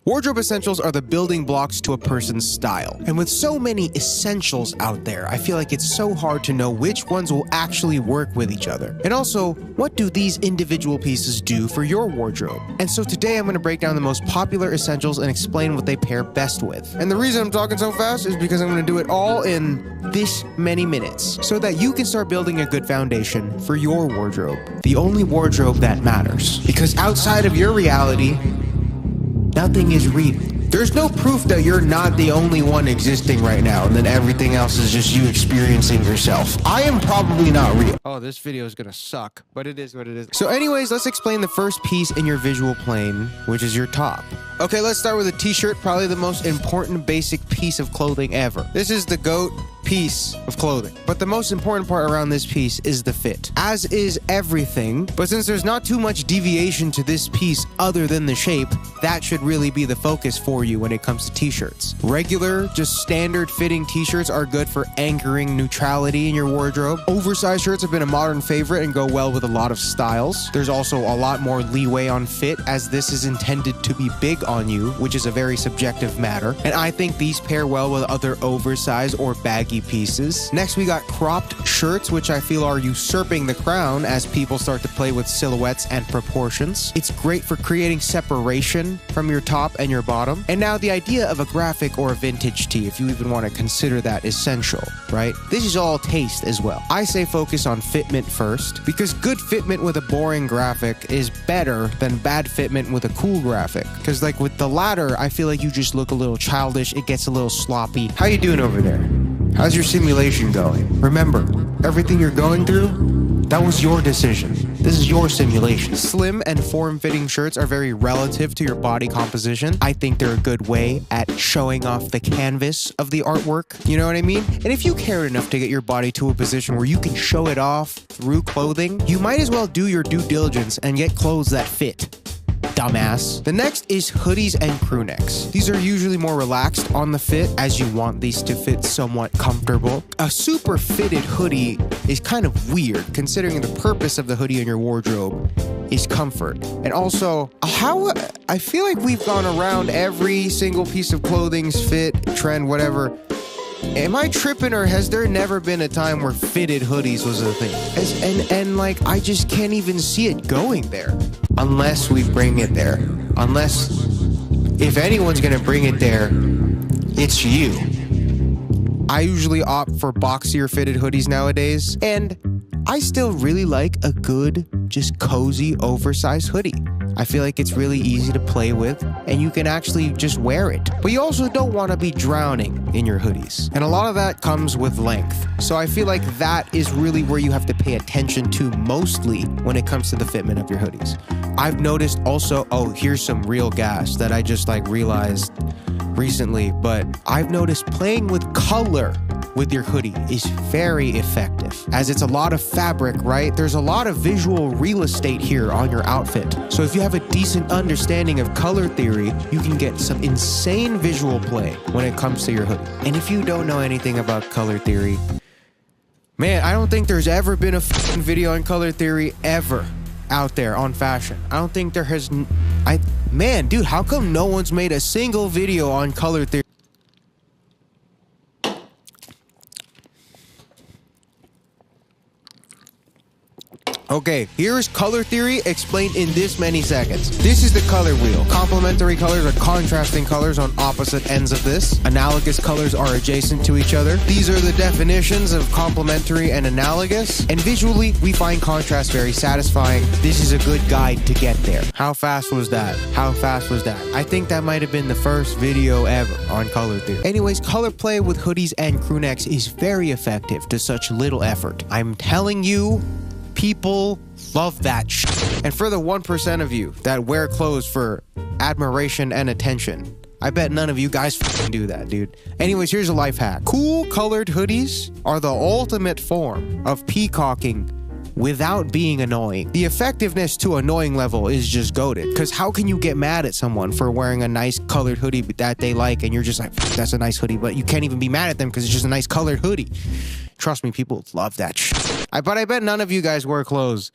Wardrobe essentials are the building blocks to a person's style. And with so many essentials out there, I feel like it's so hard to know which ones will actually work with each other. And also, what do these individual pieces do for your wardrobe? And so today I'm going to break down the most popular essentials and explain what they pair best with. And the reason I'm talking so fast is because I'm going to do it all in this many minutes so that you can start building a good foundation for your wardrobe. The only wardrobe that matters. Because outside of your reality, nothing is real. There's no proof that you're not the only one existing right now and then everything else is just you experiencing yourself. I am probably not real. Oh, this video is gonna suck, but it is what it is. So anyways, let's explain the first piece in your visual plane, which is your top. Okay, let's start with a t-shirt, probably the most important basic piece of clothing ever. This is the GOAT piece of clothing. But the most important part around this piece is the fit, as is everything. But since there's not too much deviation to this piece other than the shape, that should really be the focus for you when it comes to t-shirts. Regular, just standard fitting t-shirts are good for anchoring neutrality in your wardrobe. Oversized shirts have been a modern favorite and go well with a lot of styles. There's also a lot more leeway on fit, as this is intended to be big on you, which is a very subjective matter. And I think these pair well with other oversized or baggy pieces. Next, we got cropped shirts, which I feel are usurping the crown as people start to play with silhouettes and proportions. It's great for creating separation from your top and your bottom. And now the idea of a graphic or a vintage tee, if you even want to consider that essential, right? This is all taste as well. I say focus on fitment first, because good fitment with a boring graphic is better than bad fitment with a cool graphic. Because like with the latter, I feel like you just look a little childish, it gets a little sloppy. How you doing over there? How's your simulation going? Remember, everything you're going through, that was your decision. This is your simulation. Slim and form-fitting shirts are very relative to your body composition. I think they're a good way at showing off the canvas of the artwork. You know what I mean? And if you cared enough to get your body to a position where you can show it off through clothing, you might as well do your due diligence and get clothes that fit. Dumbass. The next is hoodies and crew necks. These are usually more relaxed on the fit, as you want these to fit somewhat comfortable. A super fitted hoodie is kind of weird, considering the purpose of the hoodie in your wardrobe is comfort. And also, I feel like we've gone around every single piece of clothing's fit, trend, whatever. Am I tripping, or has there never been a time where fitted hoodies was a thing? And like, I just can't even see it going there. Unless we bring it there. Unless, if anyone's gonna bring it there, it's you. I usually opt for boxier fitted hoodies nowadays, and I still really like a good, just cozy, oversized hoodie. I feel like it's really easy to play with, and you can actually just wear it. But you also don't want to be drowning in your hoodies. And a lot of that comes with length. So I feel like that is really where you have to pay attention to mostly when it comes to the fitment of your hoodies. I've noticed also, oh, here's some real gas that I just like realized recently, but I've noticed playing with color with your hoodie is very effective, as it's a lot of fabric, right? There's a lot of visual real estate here on your outfit. So if you have a decent understanding of color theory, you can get some insane visual play when it comes to your hoodie. And if you don't know anything about color theory, man, I don't think there's ever been a video on color theory ever out there on fashion. I don't think there has. Man, dude, how come no one's made a single video on color theory? Okay, here's color theory explained in this many seconds. This is the color wheel. Complementary colors are contrasting colors on opposite ends of this. Analogous colors are adjacent to each other. These are the definitions of complementary and analogous. And visually, we find contrast very satisfying. This is a good guide to get there. How fast was that? How fast was that? I think that might have been the first video ever on color theory. Anyways, color play with hoodies and crew necks is very effective to such little effort. I'm telling you, people love that shit. And for the 1% of you that wear clothes for admiration and attention, I bet none of you guys do that, dude. Anyways, here's a life hack. Cool colored hoodies are the ultimate form of peacocking without being annoying. The effectiveness to annoying level is just goated. Because how can you get mad at someone for wearing a nice colored hoodie that they like, and you're just like, that's a nice hoodie, but you can't even be mad at them because it's just a nice colored hoodie. Trust me, people love that shit. But I bet none of you guys wear clothes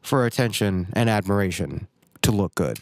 for attention and admiration to look good.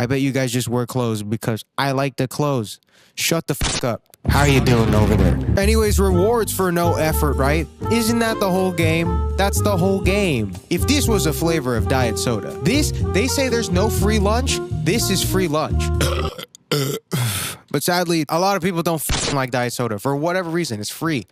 I bet you guys just wear clothes because I like the clothes. Shut the fuck up. How you doing over there? Anyways, rewards for no effort, right? Isn't that the whole game? That's the whole game. If this was a flavor of diet soda, they say there's no free lunch. This is free lunch. But sadly, a lot of people don't like diet soda. For whatever reason, it's free.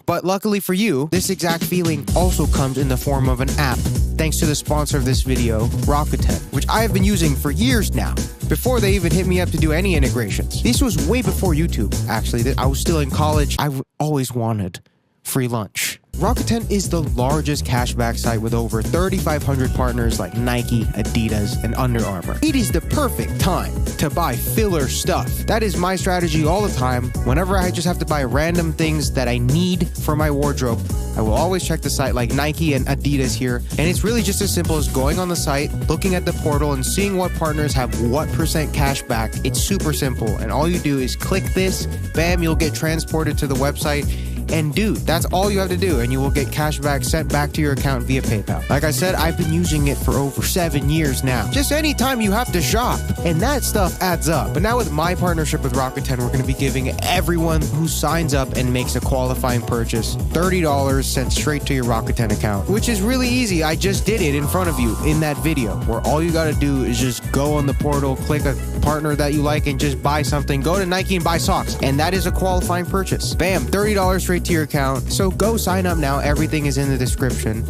But luckily for you, this exact feeling also comes in the form of an app, thanks to the sponsor of this video, Rakuten, which I have been using for years now, before they even hit me up to do any integrations. This was way before YouTube, actually. I was still in college. I always wanted free lunch. Rakuten is the largest cashback site with over 3,500 partners like Nike, Adidas, and Under Armour. It is the perfect time to buy filler stuff. That is my strategy all the time. Whenever I just have to buy random things that I need for my wardrobe, I will always check the site like Nike and Adidas here. And it's really just as simple as going on the site, looking at the portal, and seeing what partners have what % cash back. It's super simple. And all you do is click this, bam, you'll get transported to the website. And dude, that's all you have to do, and you will get cash back sent back to your account via PayPal. Like I said, I've been using it for over 7 years now. Just anytime you have to shop, and that stuff adds up. But now with my partnership with Rakuten, we're going to be giving everyone who signs up and makes a qualifying purchase $30 sent straight to your Rakuten account, which is really easy. I just did it in front of you in that video, where all you got to do is just go on the portal, click a partner that you like, and just buy something. Go to Nike and buy socks, and that is a qualifying purchase. Bam, $30 straight to your account. So go sign up now. Everything is in the description.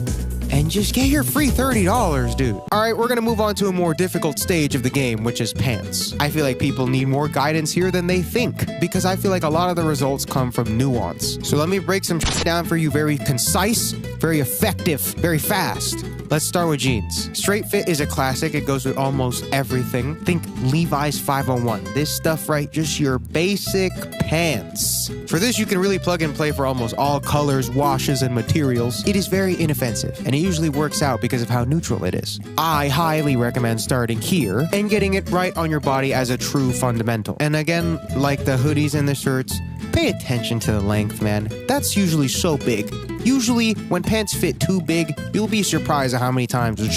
And just get your free $30, dude. All right, we're gonna move on to a more difficult stage of the game, which is pants. I feel like people need more guidance here than they think, because I feel like a lot of the results come from nuance. So let me break some shit down for you, very concise, very effective, very fast. Let's start with jeans. Straight fit is a classic. It goes with almost everything. Think Levi's 501. This stuff, right? Just your basic pants. For this, you can really plug and play for almost all colors, washes, and materials. It is very inoffensive, and it usually works out because of how neutral it is. I highly recommend starting here and getting it right on your body as a true fundamental. And again, like the hoodies and the shirts, pay attention to the length, man. That's usually so big. Usually, when pants fit too big, you'll be surprised at how many times you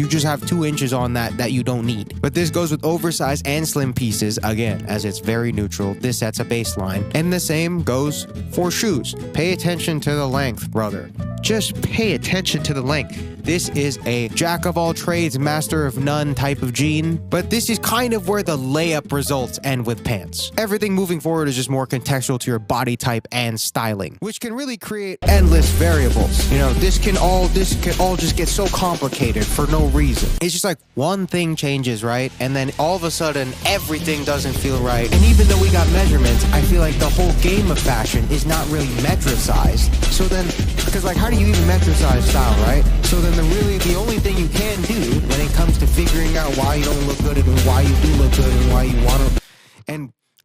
just have 2 inches on that you don't need. But this goes with oversized and slim pieces, again, as it's very neutral. This sets a baseline. And the same goes for shoes. Pay attention to the length, brother. Just pay attention to the length. This is a jack of all trades, master of none type of jean, but this is kind of where the layup results end with pants. Everything moving forward is just more contextual to your body type and styling, which can really create endless variables. You know, this can all just get so complicated for no reason. It's just like one thing changes, right? And then all of a sudden, everything doesn't feel right. And even though we got measurements, I feel like the whole game of fashion is not really metricized. So then, because like, how do you even metricize style, right? So then the only thing you can do when it comes to figuring out why you don't look good and why you do look good and why you want to,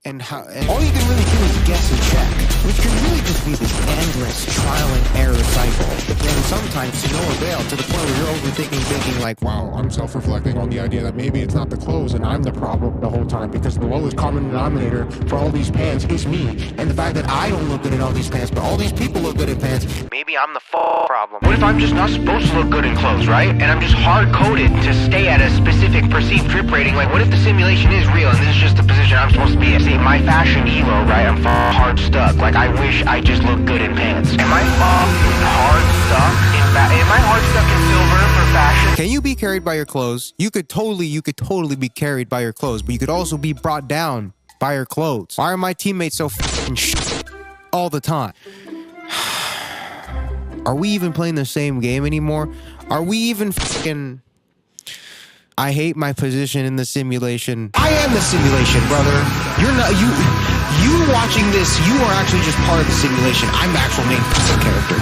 and all you can really do is guess and check, which can really just be this endless trial and error cycle. And sometimes to no avail, to the point where you're overthinking, thinking like, wow, I'm self-reflecting on the idea that maybe it's not the clothes and I'm the problem the whole time, because the lowest common denominator for all these pants is me. And the fact that I don't look good in all these pants, but all these people look good in pants, maybe I'm the problem. What if I'm just not supposed to look good in clothes, right? And I'm just hard-coded to stay at a specific perceived drip rating? Like, what if the simulation is real and this is just the position I'm supposed to be in? See, my fashion elo, right? I'm hard stuck. Like, I wish I just looked good in pants. Am I hard stuck in silver for fashion? Can you be carried by your clothes? You could totally be carried by your clothes, but you could also be brought down by your clothes. Why are my teammates so f***ing shit all the time? Are we even playing the same game anymore? Are we even f***ing... I hate my position in the simulation. I am the simulation, brother. You're not, you watching this, you are actually just part of the simulation. I'm the actual main character.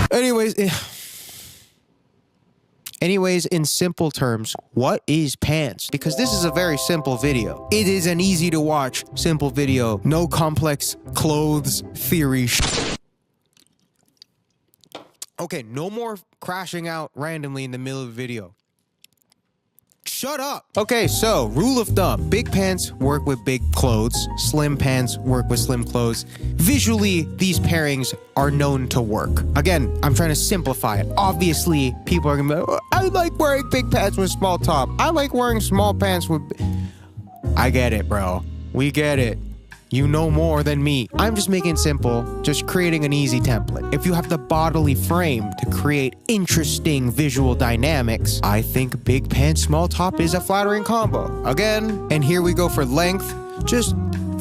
Anyways, in simple terms, what is pants? Because this is a very simple video. It is an easy to watch, simple video. No complex clothes theory Okay, no more crashing out randomly in the middle of the video. Shut up. Okay, so rule of thumb. Big pants work with big clothes. Slim pants work with slim clothes. Visually, these pairings are known to work. Again, I'm trying to simplify it. Obviously, people are gonna be like, I like wearing big pants with small top. I like wearing small pants with... I get it, bro. We get it. You know more than me. I'm just making it simple, just creating an easy template. If you have the bodily frame to create interesting visual dynamics, I think big pants, small top is a flattering combo. Again, and here we go for length. Just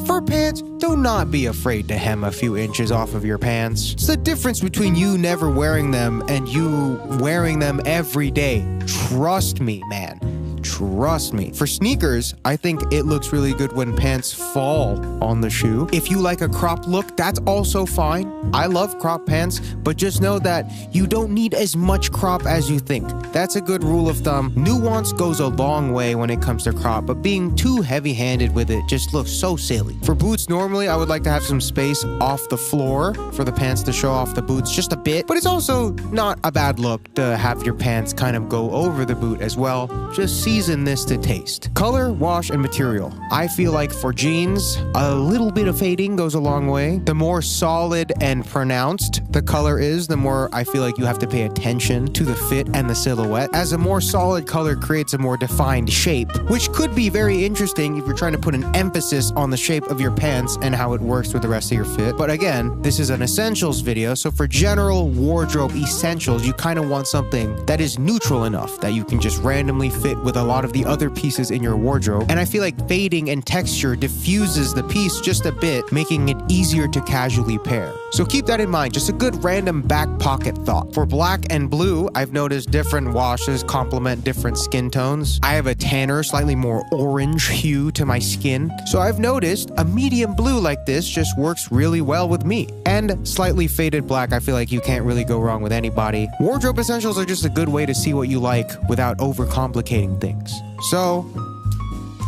for pants, do not be afraid to hem a few inches off of your pants. It's the difference between you never wearing them and you wearing them every day. Trust me, man. Trust me. For sneakers, I think it looks really good when pants fall on the shoe. If you like a crop look, that's also fine. I love crop pants, but just know that you don't need as much crop as you think. That's a good rule of thumb. Nuance goes a long way when it comes to crop, but being too heavy-handed with it just looks so silly. For boots, normally I would like to have some space off the floor for the pants to show off the boots just a bit, but it's also not a bad look to have your pants kind of go over the boot as well. Just season this to taste. Color, wash, and material. I feel like for jeans, a little bit of fading goes a long way. The more solid and pronounced the color is, the more I feel like you have to pay attention to the fit and the silhouette, as a more solid color creates a more defined shape, which could be very interesting if you're trying to put an emphasis on the shape of your pants and how it works with the rest of your fit. But again, this is an essentials video, so for general wardrobe essentials, you kind of want something that is neutral enough that you can just randomly fit with a lot of the other pieces in your wardrobe. And I feel like fading and texture diffuses the piece just a bit, making it easier to casually pair. So keep that in mind, just a good random back pocket thought. For black and blue, I've noticed different washes complement different skin tones. I have a tanner, slightly more orange hue to my skin, so I've noticed a medium blue like this just works really well with me. And slightly faded black, I feel like you can't really go wrong with anybody. Wardrobe essentials are just a good way to see what you like without overcomplicating things. So,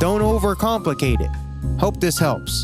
don't overcomplicate it. Hope this helps.